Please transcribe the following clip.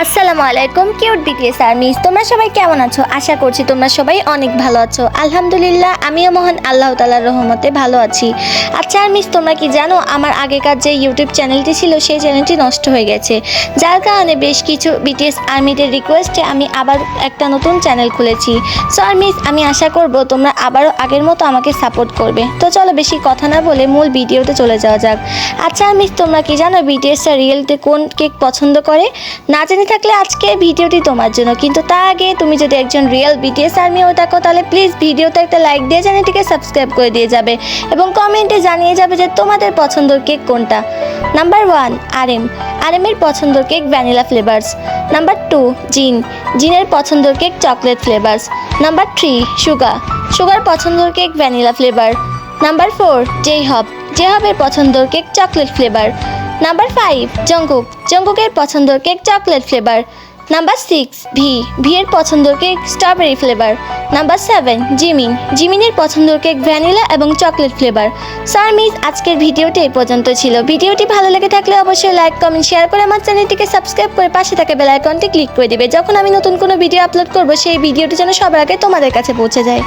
আসসালামু আলাইকুম cute BTS army, তোমরা সবাই কেমন আছো? আশা করছি তোমরা সবাই অনেক ভালো আছো। আলহামদুলিল্লাহ আমিও মহান আল্লাহ তাআলার রহমতে ভালো আছি। আচ্ছা আর্মিস, তোমরা কি জানো আমার আগেকার যে ইউটিউব চ্যানেলটি ছিল সেই চ্যানেলটি নষ্ট হয়ে গেছে, যার কারণে বেশ কিছু বিটিএস আর্মিদের রিকোয়েস্টে আমি আবার একটা নতুন চ্যানেল খুলেছি। সো আর্মিস, আমি আশা করব তোমরা আবারও আগের মতো আমাকে সাপোর্ট করবে। তো চলো বেশি কথা না বলে মূল ভিডিওতে চলে যাওয়া যাক। আচ্ছা আর্মিস, তোমরা কি জানো বিটিএসরা রিয়েলতে কোন কেক পছন্দ করে? না জেনে থাকলে আজকে ভিডিওটি তোমার জন্য। কিন্তু তার আগে তুমি যদি একজন রিয়েল বিটিএস আর্মি হয়ে থাকো তাহলে প্লিজ ভিডিওতে একটা লাইক দিয়ে চ্যানেলটিকে সাবস্ক্রাইব করে দিয়ে যাবে এবং কমেন্টে জানিয়ে যাবে যে তোমাদের পছন্দের কেক কোনটা। নাম্বার 1 আরএমের পছন্দের কেক ভ্যানিলা ফ্লেভার্স। নাম্বার 2 জিনের পছন্দের cake chocolate flavours. Number 3 sugar পছন্দের কেক ভ্যানিলা ফ্লেভার। নাম্বার 4 জেহবের পছন্দের কেক চকলেট ফ্লেভার। নাম্বার 5 জঙ্কুকের পছন্দের কেক চকলেট ফ্লেভার। নাম্বার 6 ভিয়ের পছন্দের কেক স্ট্রবেরি ফ্লেভার। নাম্বার 7 জিমিনের পছন্দের কেক ভ্যানিলা এবং চকলেট ফ্লেভার। সারমিস, আজকের ভিডিওটি এই পর্যন্ত ছিল। ভিডিওটি ভালো লেগে থাকলে অবশ্যই লাইক কমেন্ট শেয়ার করে আমার চ্যানেলটিকে সাবস্ক্রাইব করে পাশে থাকা বেল আইকনটি ক্লিক করে দিবে। যখন আমি নতুন কোনো ভিডিও আপলোড করব সেই ভিডিওটি যেন সবার আগে তোমাদের কাছে পৌঁছে যায়।